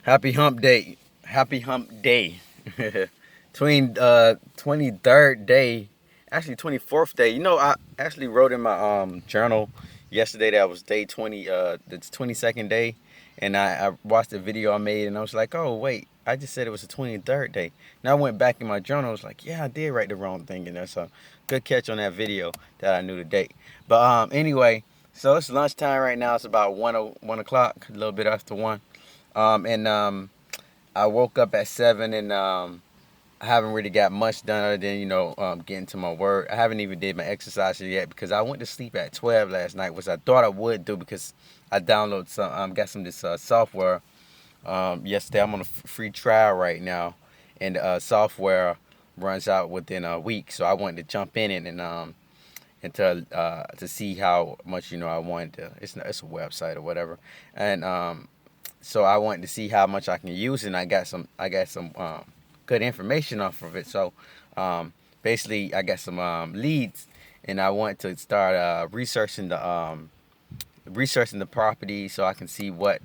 Happy hump day. Happy hump day. 23rd day. Actually 24th day. I actually wrote in my journal yesterday that was day 20 the 22nd day, and I watched the video I made and I was like, "Oh, wait. I just said it was the 23rd day." Now I went back in my journal. I was like, "Yeah, I did write the wrong thing in there." So, good catch on that video that I knew the date. But anyway, so it's lunchtime right now. It's about 1 o'clock, a little bit after 1. And I woke up at 7, and I haven't really got much done other than getting to my work. I haven't even did my exercise yet because I went to sleep at 12 last night, which I thought I would do because I downloaded got some of this software yesterday. I'm on a free trial right now, and the software runs out within a week, so I wanted to jump in it and to see how much I wanted to. It's a website or whatever, and so I wanted to see how much I can use, and I got some good information off of it. So basically, I got some leads, and I want to start researching the property so I can see what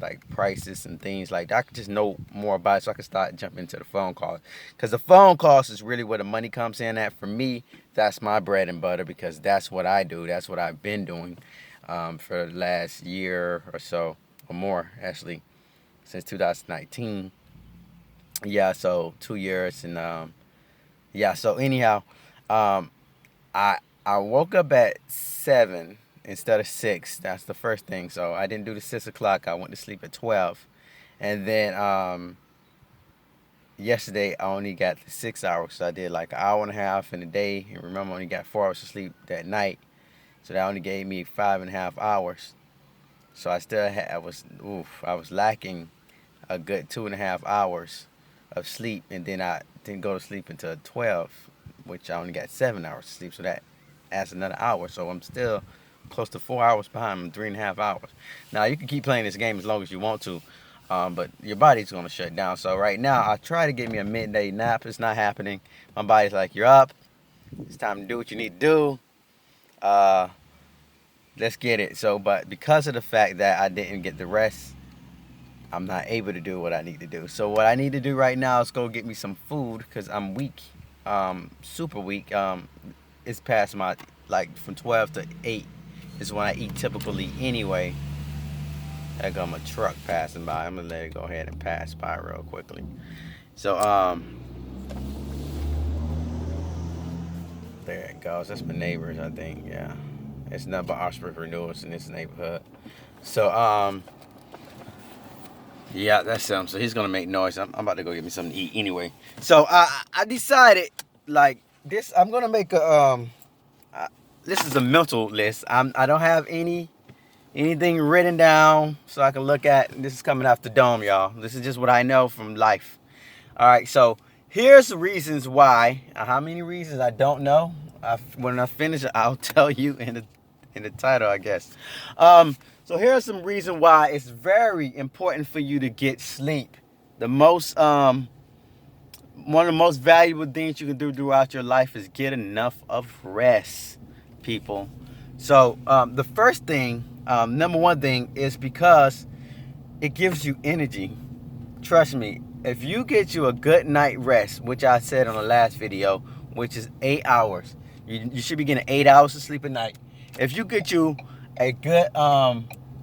like prices and things like that. I can just know more about it so I can start jumping into the phone calls. Because the phone calls is really where the money comes in at. For me, that's my bread and butter because that's what I do. That's what I've been doing for the last year or so, or more actually, since 2019. Yeah, so 2 years. And yeah, so anyhow, um, I woke up at 7 instead of 6. That's the first thing. So I didn't do the 6 o'clock. I went to sleep at 12, and then yesterday I only got 6 hours. So I did like an hour and a half in a day. And remember, I only got 4 hours of sleep that night. So that only gave me 5.5 hours. So I still had I was lacking a good 2.5 hours of sleep, and then I didn't go to sleep until 12, which I only got 7 hours of sleep. So that adds another hour. So I'm still close to 4 hours behind. I'm 3.5 hours. Now you can keep playing this game as long as you want to, but your body's gonna shut down. So right now I try to get me a midday nap. It's not happening. My body's like, "You're up. It's time to do what you need to do. Uh, let's get it." So, but because of the fact that I didn't get the rest, I'm not able to do what I need to do. So what I need to do right now is go get me some food because I'm weak, super weak. It's past my, like, from 12 to 8 is when I eat typically anyway. I got my truck passing by. I'm gonna let it go ahead and pass by real quickly. So there it goes. That's my neighbors, I think. Yeah, it's nothing but Oxford renewals in this neighborhood. So yeah, that's him. So he's gonna make noise. I'm about to go get me something to eat anyway. So I decided, like, this. I'm gonna make a uh, this is a mental list. I don't have anything written down so I can look at. This is coming off the dome, y'all. This is just what I know from life. All right. So here's the reasons why. How many reasons I don't know. When I finish, I'll tell you in the title, I guess. So here are some reasons why it's very important for you to get sleep. The most one of the most valuable things you can do throughout your life is get enough of rest, people. So the first thing, number one thing, is because it gives you energy. Trust me, if you get you a good night rest, which I said on the last video, which is 8 hours, you should be getting 8 hours of sleep a night. If you get you a good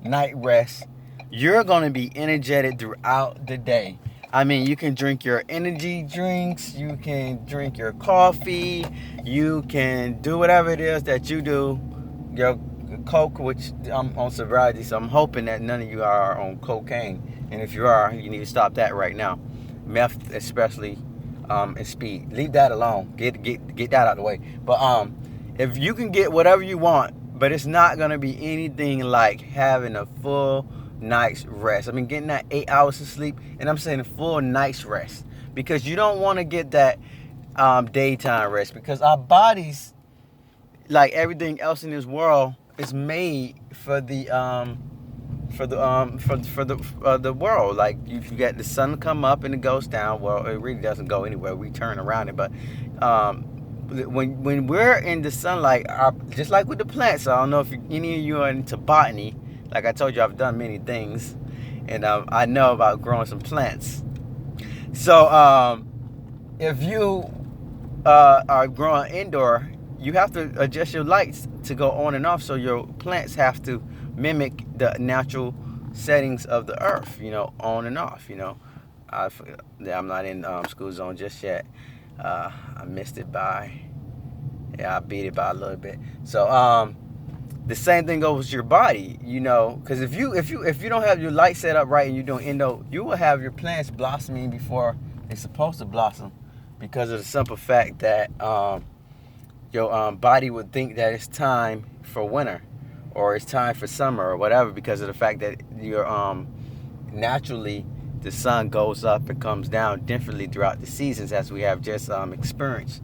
night rest, you're going to be energetic throughout the day. I mean, you can drink your energy drinks, you can drink your coffee, you can do whatever it is that you do. Your coke, which I'm on sobriety, so I'm hoping that none of you are on cocaine. And if you are, you need to stop that right now. Meth, especially, and speed. Leave that alone. Get that out of the way. But if you can get whatever you want, but it's not gonna be anything like having a full night's rest. I mean, getting that 8 hours of sleep, and I'm saying a full night's rest, because you don't want to get that daytime rest, because our bodies, like everything else in this world, is made for the the world. Like you got the sun come up and it goes down. Well, it really doesn't go anywhere. We turn around it, but when we're in the sunlight, just like with the plants. I don't know if any of you are into botany. Like I told you, I've done many things, and I know about growing some plants. So if you are growing indoor, you have to adjust your lights to go on and off, so your plants have to mimic the natural settings of the earth, on and off. I'm not in school zone just yet. I missed it I beat it by a little bit. So the same thing goes with your body, because if you don't have your light set up right and you're doing indoor, you will have your plants blossoming before they're supposed to blossom, because of the simple fact that your body would think that it's time for winter or it's time for summer or whatever, because of the fact that you're naturally the sun goes up and comes down differently throughout the seasons, as we have just experienced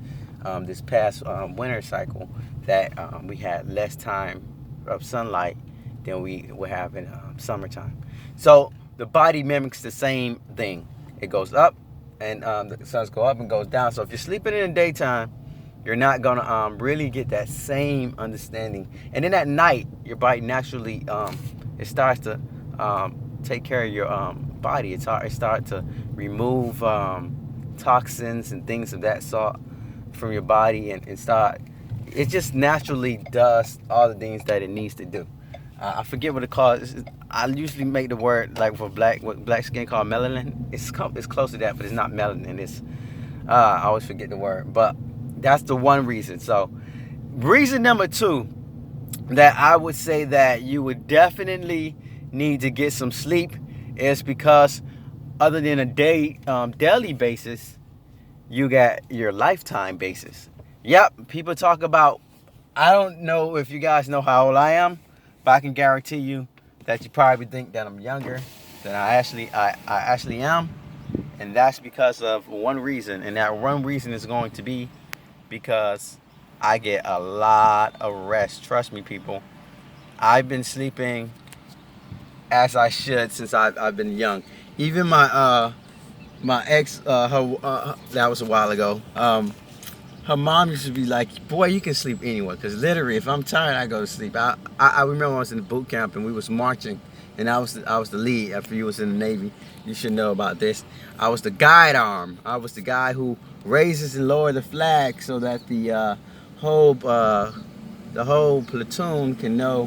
this past winter cycle, that we had less time of sunlight than we would have in summertime. So the body mimics the same thing. It goes up and the suns go up and goes down. So if you're sleeping in the daytime, you're not gonna really get that same understanding. And then at night, your body naturally it starts to take care of your body. It starts to remove toxins and things of that sort from your body, and it just naturally does all the things that it needs to do. I forget what it calls. I usually make the word, like for what black skin called melanin. It's close to that, but it's not melanin. It's I always forget the word, but that's the one reason. So reason number 2, that I would say that you would definitely need to get some sleep, is because other than a daily basis, you got your lifetime basis. Yep, people talk about, I don't know if you guys know how old I am, but I can guarantee you that you probably think that I'm younger than I actually am. And that's because of one reason, and that one reason is going to be because I get a lot of rest. Trust me, people. I've been sleeping as I should since I've been young. Even my ex, that was a while ago. Her mom used to be like, "Boy, you can sleep anywhere." Because literally, if I'm tired, I go to sleep. I remember I was in the boot camp and we was marching, and I was the lead. After you was in the Navy, you should know about this. I was the guide arm. I was the guy who raises and lowers the flag so that the whole platoon can know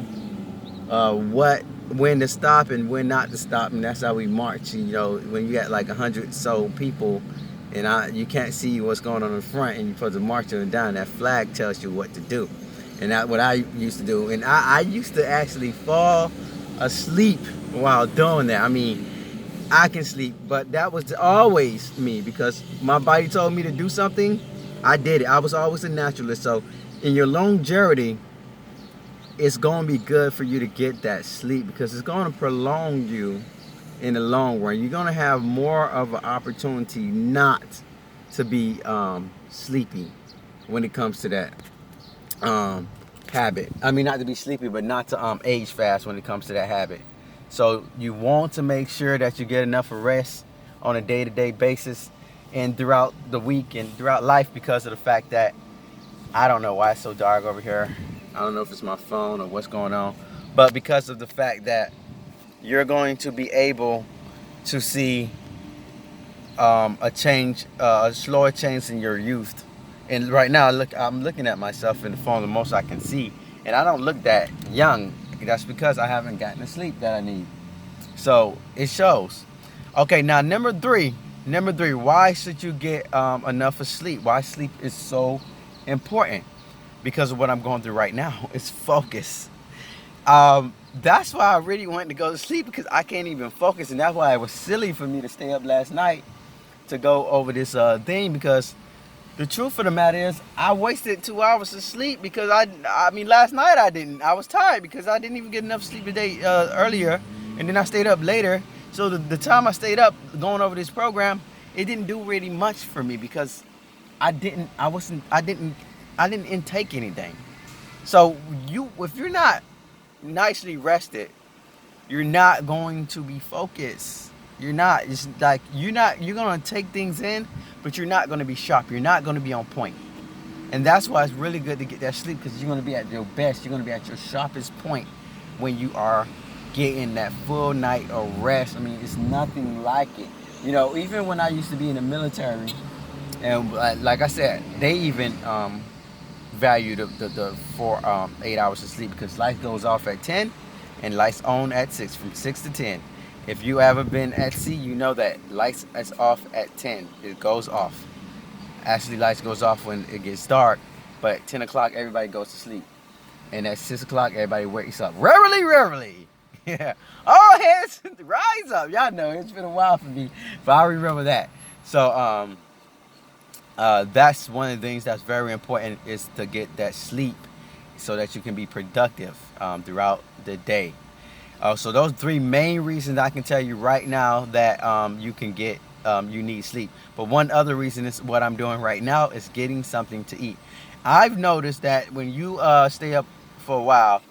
when to stop and when not to stop, and that's how we march. When you got like 100 so people, and you can't see what's going on in front, and you're supposed to march them down, that flag tells you what to do. And that's what I used to do. And I used to actually fall asleep while doing that. I mean, I can sleep, but that was always me, because my body told me to do something, I did it. I was always a naturalist. So in your longevity, it's going to be good for you to get that sleep, because it's going to prolong you in the long run. You're going to have more of an opportunity not to be sleepy when it comes to that habit. I mean, not to be sleepy, but not to age fast when it comes to that habit. So you want to make sure that you get enough rest on a day-to-day basis and throughout the week and throughout life, because of the fact that I don't know why it's so dark over here. I don't know if it's my phone or what's going on, but because of the fact that you're going to be able to see a change, a slower change in your youth. And right now, I'm looking at myself in the phone the most I can see, and I don't look that young. That's because I haven't gotten the sleep that I need. So it shows. Okay, now number three, why should you get enough of sleep? Why sleep is so important? Because of what I'm going through right now. It's focus. That's why I really wanted to go to sleep, because I can't even focus, and that's why it was silly for me to stay up last night to go over this thing, because the truth of the matter is I wasted 2 hours of sleep, because I mean last night I was tired because I didn't even get enough sleep today earlier, and then I stayed up later. So the time I stayed up going over this program, it didn't do really much for me, because I didn't intake anything. So if you're not nicely rested, you're not going to be focused. You're gonna take things in, but you're not gonna be sharp. You're not gonna be on point. And that's why it's really good to get that sleep, because you're gonna be at your best. You're gonna be at your sharpest point when you are getting that full night of rest. I mean, it's nothing like it. You know, even when I used to be in the military, and like I said, they even value the 8 hours of sleep, because light goes off at 10 and lights on at 6, from 6 to 10. If you ever been at sea, you know that lights is off at 10. It goes off. Actually, lights goes off when it gets dark, but at 10 o'clock, everybody goes to sleep. And at 6 o'clock, everybody wakes up. Reveille, reveille. Yeah. All hands rise up. Y'all know, it's been a while for me, but I remember that. So, that's one of the things that's very important, is to get that sleep so that you can be productive throughout the day. So those 3 main reasons I can tell you right now that you can get, you need sleep. But one other reason is what I'm doing right now is getting something to eat. I've noticed that when you stay up for a while,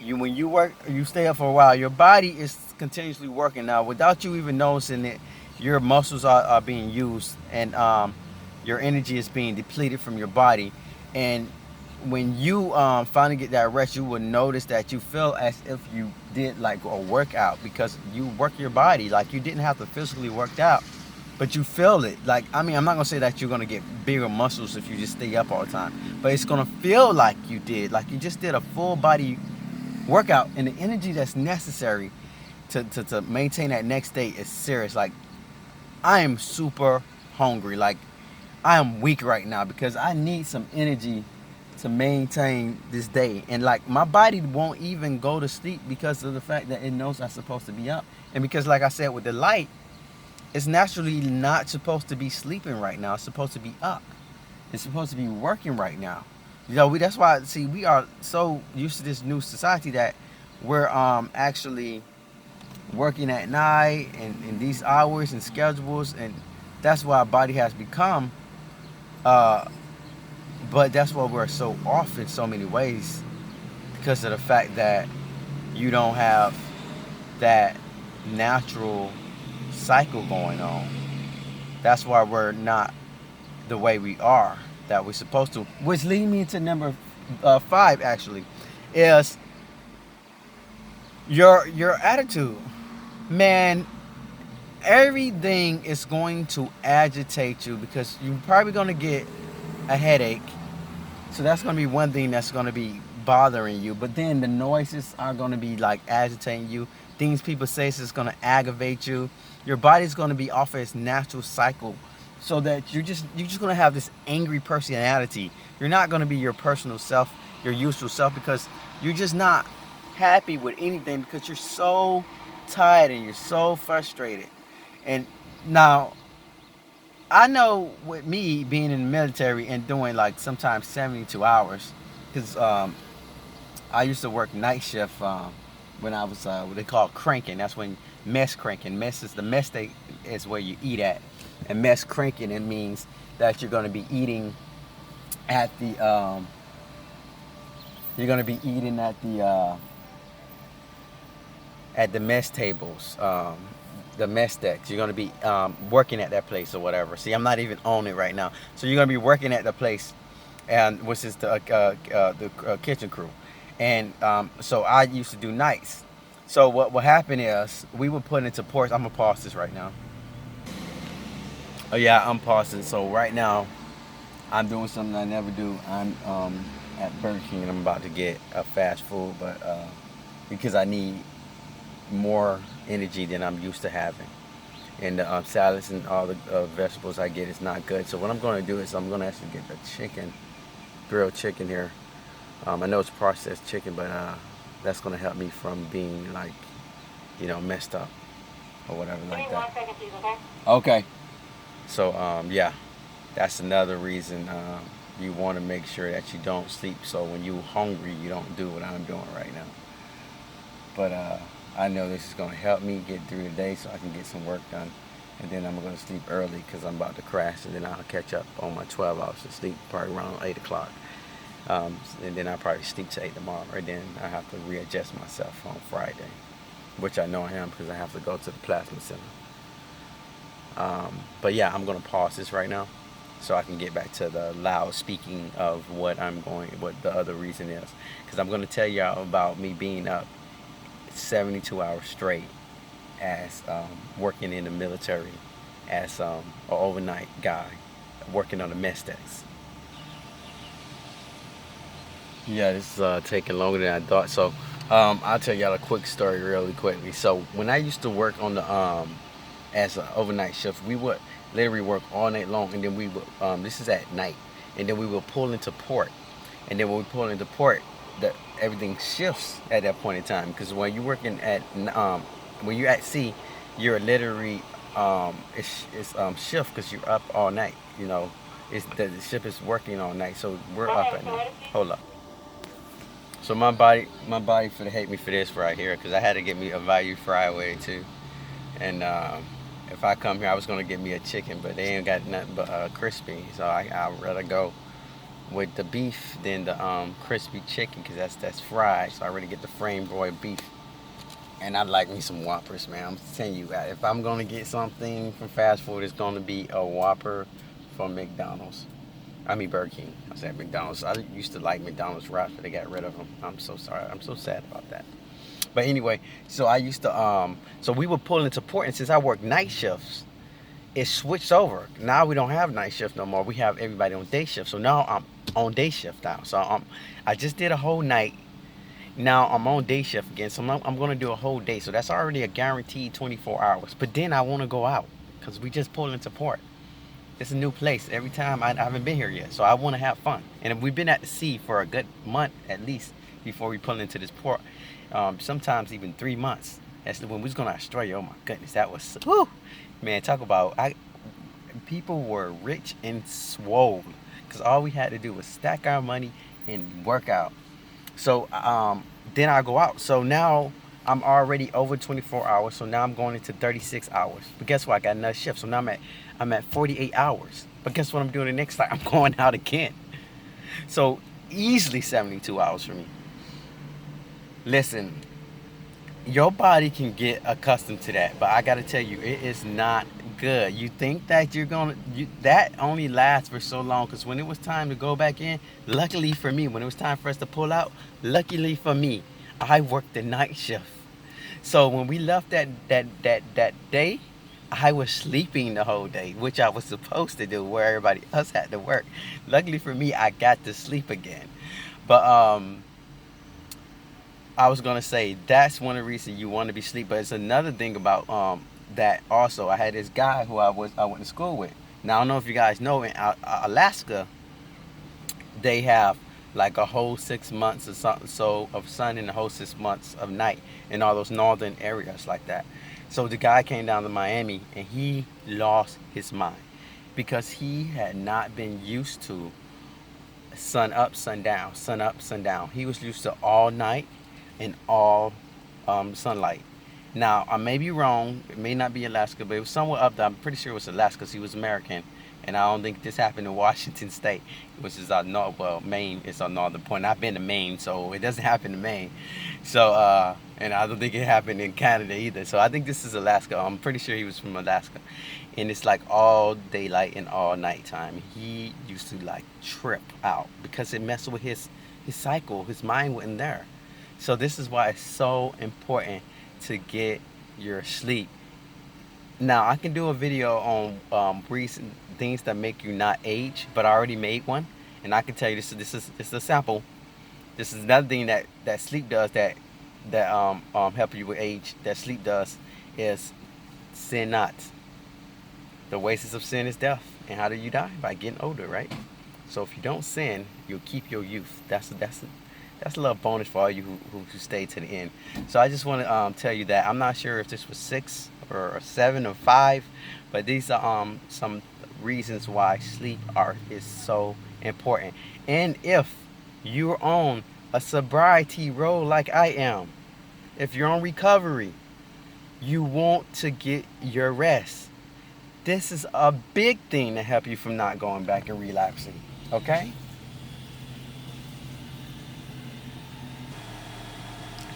when you stay up for a while, your body is continuously working. Now, without you even noticing it, your muscles are being used, and your energy is being depleted from your body. And when you finally get that rest, you will notice that you feel as if you did like a workout, because you work your body. Like, you didn't have to physically work out, but you feel it. Like, I mean, I'm not gonna say that you're gonna get bigger muscles if you just stay up all the time, but it's gonna feel like you did, like you just did a full body workout. And the energy that's necessary to maintain that next day is serious. Like, I am super hungry. Like, I am weak right now because I need some energy to maintain this day. And like, my body won't even go to sleep because of the fact that it knows I'm supposed to be up. And because, like I said, with the light, it's naturally not supposed to be sleeping right now. It's supposed to be up. It's supposed to be working right now. You know, that's why, see, we are so used to this new society that we're actually working at night and in these hours and schedules, and that's why our body has become but that's why we're so off in so many ways, because of the fact that you don't have that natural cycle going on. That's why we're not the way we are, that we're supposed to. Which leads me to number 5, actually, is your attitude. Man, everything is going to agitate you, because you're probably going to get a headache. So that's going to be one thing that's going to be bothering you. But then the noises are going to be like agitating you. Things people say is going to aggravate you. Your body's going to be off of its natural cycle, so that you're just going to have this angry personality. You're not going to be your personal self, your usual self, because you're just not happy with anything, because you're so tired and you're so frustrated. And now, I know with me being in the military and doing like sometimes 72 hours, because I used to work night shift when I was what they call cranking. That's when mess cranking. Mess is the mess day is where you eat at, and mess cranking, it means that you're going to be eating at the at the mess tables. The mess decks. You're going to be working at that place or whatever. See, I'm not even on it right now. So you're going to be working at the place, and which is the kitchen crew. And so I used to do nights. So what happened is we were put into ports. I'm going to pause this right now. Oh yeah, I'm pausing. So right now, I'm doing something I never do. I'm at Burger King, and I'm about to get a fast food, but because I need more energy than I'm used to having, and the salads and all the vegetables I get is not good. So what I'm going to do is I'm going to actually get the chicken, grilled chicken here. I know it's processed chicken, but that's going to help me from being like, messed up or whatever like that. Okay. So yeah, that's another reason you want to make sure that you don't sleep. So when you're hungry, you don't do what I'm doing right now. But I know this is going to help me get through the day so I can get some work done. And then I'm going to sleep early because I'm about to crash. And then I'll catch up on my 12 hours of sleep probably around 8 o'clock. And then I'll probably sleep to 8 tomorrow. Or then I have to readjust myself on Friday, which I know I am because I have to go to the plasma center. But yeah, I'm going to pause this right now so I can get back to the loud speaking of what the other reason is. Because I'm going to tell y'all about me being up 72 hours straight as working in the military as an overnight guy working on the mess days. Yeah, this is taking longer than I thought. So I'll tell y'all a quick story really quickly. So when I used to work on the as an overnight shift, we would literally work all night long, and then we would this is at night, and then we would pull into port, and then when we pull into port, the everything shifts at that point in time because when you're working at when you're at sea, you're literally it's shift because you're up all night. You know, it's the ship is working all night, so we're up at night. Hold up. So my body for to hate me for this right here, cause I had to get me a value Friday too, and if I come here, I was gonna get me a chicken, but they ain't got nothing but crispy, so I'd rather go with the beef than the crispy chicken, cause that's fried. So I already get the frame broiled beef, and I'd like me some Whoppers, man. I'm telling you, if I'm gonna get something from fast food, it's gonna be a Whopper from McDonald's. I mean Burger King. I said McDonald's. I used to like McDonald's wraps, but they got rid of them. I'm so sorry. I'm so sad about that. But anyway, so I used to so we would pull into port, and since I work night shifts, it switched over. Now we don't have night shift no more. We have everybody on day shift. So now I'm on day shift now. So I just did a whole night. Now I'm on day shift again. So I'm gonna do a whole day. So that's already a guaranteed 24 hours. But then I want to go out because we just pulled into port. It's a new place. Every time I haven't been here yet, so I want to have fun. And we've been at the sea for a good month at least before we pull into this port. Sometimes even 3 months. That's when we was going to Australia. Oh my goodness, that was whew, man. Talk about people were rich and swole because all we had to do was stack our money and work out. So then I go out. So now I'm already over 24 hours. So now I'm going into 36 hours. But guess what? I got another shift. So now I'm at 48 hours. But guess what I'm doing the next time? I'm going out again. So easily 72 hours for me. Listen, your body can get accustomed to that, but I got to tell you, it is not good. You think that that only lasts for so long because when it was time to go back in, luckily for me, when it was time for us to pull out, luckily for me, I worked the night shift. So when we left that day, I was sleeping the whole day, which I was supposed to do where everybody else had to work. Luckily for me, I got to sleep again. But I was gonna say that's one of the reasons you want to be asleep. But it's another thing about that also. I had this guy who I went to school with. Now I don't know if you guys know in Alaska, they have like a whole 6 months or something so of sun and a whole 6 months of night in all those northern areas like that. So the guy came down to Miami and he lost his mind because he had not been used to sun up, sun down, sun up, sun down. He was used to all night and all sunlight. Now, I may be wrong. It may not be Alaska, but it was somewhere up there. I'm pretty sure it was Alaska because he was American. And I don't think this happened in Washington State, which is our north. Well, Maine is our northern point. I've been to Maine, so it doesn't happen in Maine. So, and I don't think it happened in Canada either. So I think this is Alaska. I'm pretty sure he was from Alaska. And it's like all daylight and all nighttime. He used to like trip out because it messed with his cycle. His mind wasn't there. So this is why it's so important to get your sleep. Now I can do a video on recent things that make you not age, but I already made one, and I can tell you this is a sample. This is another thing that sleep does that help you with age. That sleep does is sin not. The wages of sin is death, and how do you die? By getting older, right? So if you don't sin, you'll keep your youth. That's a little bonus for all you who stay to the end. So I just want to tell you that I'm not sure if this was 6 or 7 or 5, but these are some reasons why sleep is so important. And if you're on a sobriety road like I am, if you're on recovery, you want to get your rest. This is a big thing to help you from not going back and relapsing. Okay?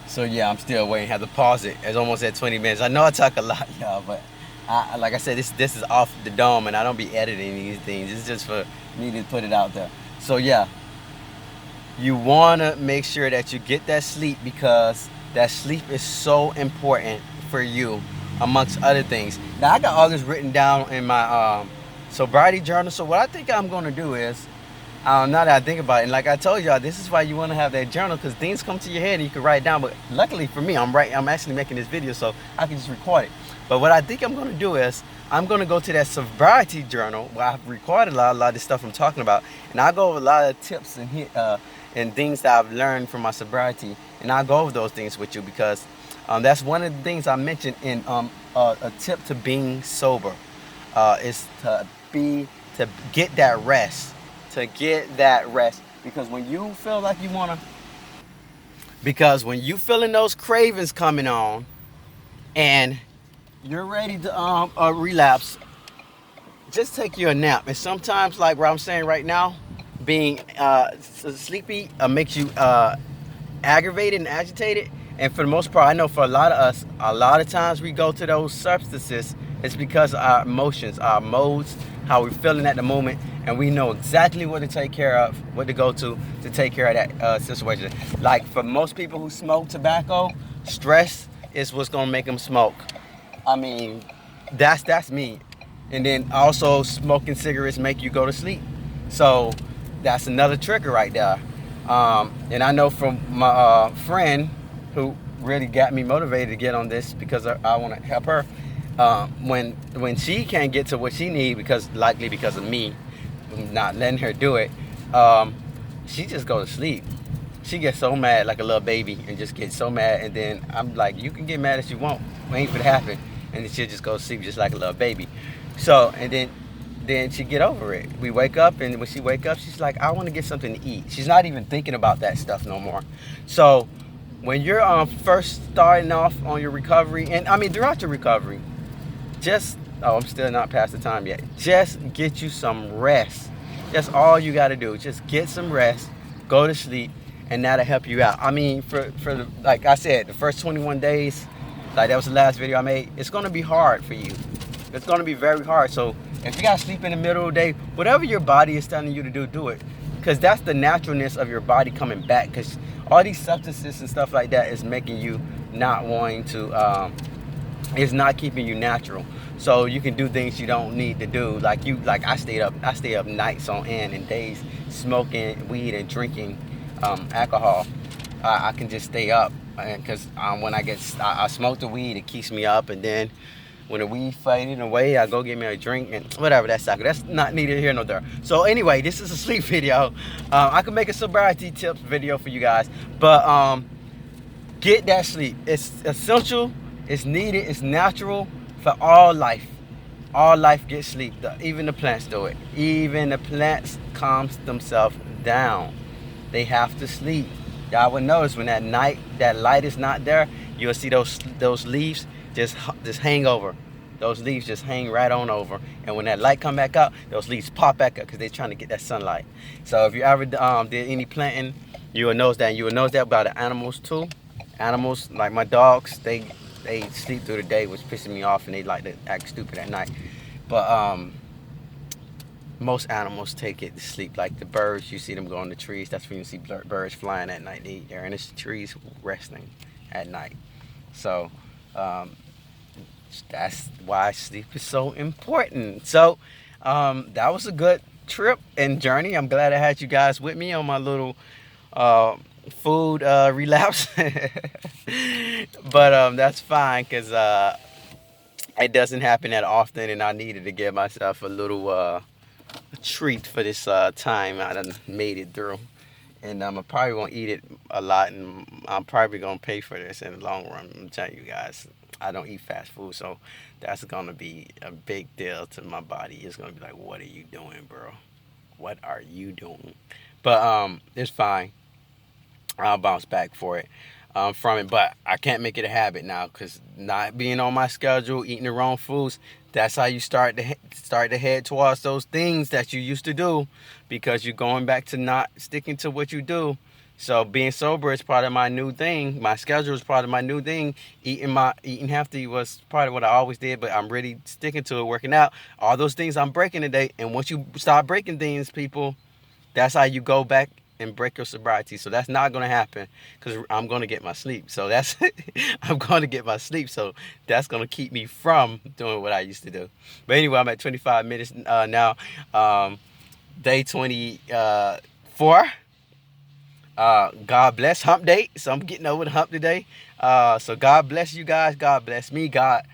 So yeah, I'm still waiting. Have to pause it. It's almost at 20 minutes. I know I talk a lot, y'all, but like I said, this is off the dome, and I don't be editing these things. It's just for me to put it out there. So yeah, you wanna make sure that you get that sleep because that sleep is so important for you, amongst other things. Now I got all this written down in my sobriety journal. So what I think I'm gonna do is, now that I think about it, and like I told y'all, this is why you want to have that journal, because things come to your head and you can write down. But luckily for me, I'm actually making this video, so I can just record it. But what I think I'm gonna do is, I'm gonna go to that sobriety journal where I've recorded a lot of this stuff I'm talking about, and I'll go over a lot of tips and things that I've learned from my sobriety, and I'll go over those things with you, because that's one of the things I mentioned in a tip to being sober, is to get that rest, because when you feel like you wanna, because when you feeling those cravings coming on, and you're ready to relapse, just take you a nap. And sometimes, like what I'm saying right now, being sleepy makes you aggravated and agitated. And for the most part, I know for a lot of us, a lot of times we go to those substances, it's because of our emotions, our modes, how we're feeling at the moment, and we know exactly what to take care of, what to go to take care of that situation. Like for most people who smoke tobacco, stress is what's gonna make them smoke. I mean, that's me. And then also smoking cigarettes make you go to sleep. So that's another trigger right there. And I know from my friend who really got me motivated to get on this, because I want to help her. When she can't get to what she needs, likely because of me not letting her do it, she just go to sleep. She gets so mad like a little baby and just gets so mad, and then I'm like, you can get mad as you want, ain't for to happen, and then she'll just go to sleep just like a little baby. So, and then she get over it. We wake up, and when she wake up, she's like, I want to get something to eat. She's not even thinking about that stuff no more. So when you're first starting off on your recovery, and I mean throughout your recovery, I'm still not past the time yet. Just get you some rest. That's all you got to do. Just get some rest, go to sleep, and that'll help you out. I mean, for like I said, the first 21 days, like that was the last video I made, it's going to be hard for you. It's going to be very hard. So if you got to sleep in the middle of the day, whatever your body is telling you to do it. Because that's the naturalness of your body coming back. Because all these substances and stuff like that is making you not wanting to, it's not keeping you natural. So you can do things you don't need to do. Like I stay up nights on end and days smoking weed and drinking alcohol. I can just stay up, because when I smoke the weed, it keeps me up, and then when the weed fading away, I go get me a drink and whatever. That's not neither here nor there. So anyway, this is a sleep video. I can make a sobriety tips video for you guys, but get that sleep. It's essential. It's needed. It's natural for all life. All life gets sleep. Even the plants do it. Even the plants calm themselves down. They have to sleep. Y'all would notice when that light is not there, you'll see those leaves just hang over. Those leaves just hang right on over. And when that light come back up, those leaves pop back up because they're trying to get that sunlight. So if you ever did any planting, you will notice that. You will notice that about the animals too. Animals, like my dogs, they sleep through the day, which pisses me off, and they like to act stupid at night. But most animals take it to sleep. Like the birds, you see them go in the trees. That's when you see birds flying at night. They're in the trees resting at night. So that's why sleep is so important. So that was a good trip and journey. I'm glad I had you guys with me on my little food relapse. But that's fine, because it doesn't happen that often, and I needed to give myself a little treat for this time I done made it through. And I'm probably gonna eat it a lot, and I'm probably gonna pay for this in the long run. I'm telling you guys, I don't eat fast food, so that's gonna be a big deal to my body. It's gonna be like, what are you doing, bro? What are you doing? But it's fine. I'll bounce back from it. But I can't make it a habit now, because not being on my schedule, eating the wrong foods, that's how you start to head towards those things that you used to do, because you're going back to not sticking to what you do. So being sober is part of my new thing. My schedule is part of my new thing. Eating healthy was part of what I always did, but I'm really sticking to it, working out. All those things I'm breaking today. And once you start breaking things, people, that's how you go back and break your sobriety. So that's not gonna happen because I'm gonna get my sleep. So that's I'm gonna get my sleep. So that's gonna keep me from doing what I used to do. But anyway, I'm at 25 minutes now. Day 24. God bless hump day. So I'm getting over the hump today. So God bless you guys. God bless me. God,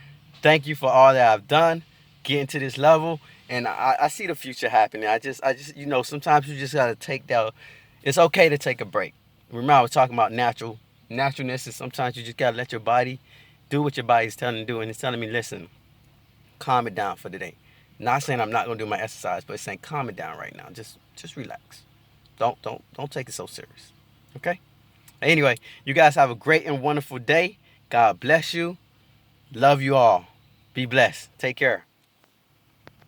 thank you for all that I've done, getting to this level. And I see the future happening. I just, sometimes you just gotta take that. It's okay to take a break. Remember, I was talking about naturalness, and sometimes you just gotta let your body do what your body's telling you to do. And it's telling me, listen, calm it down for the day. Not saying I'm not gonna do my exercise, but it's saying calm it down right now. Just relax. Don't take it so serious. Okay? Anyway, you guys have a great and wonderful day. God bless you. Love you all. Be blessed. Take care.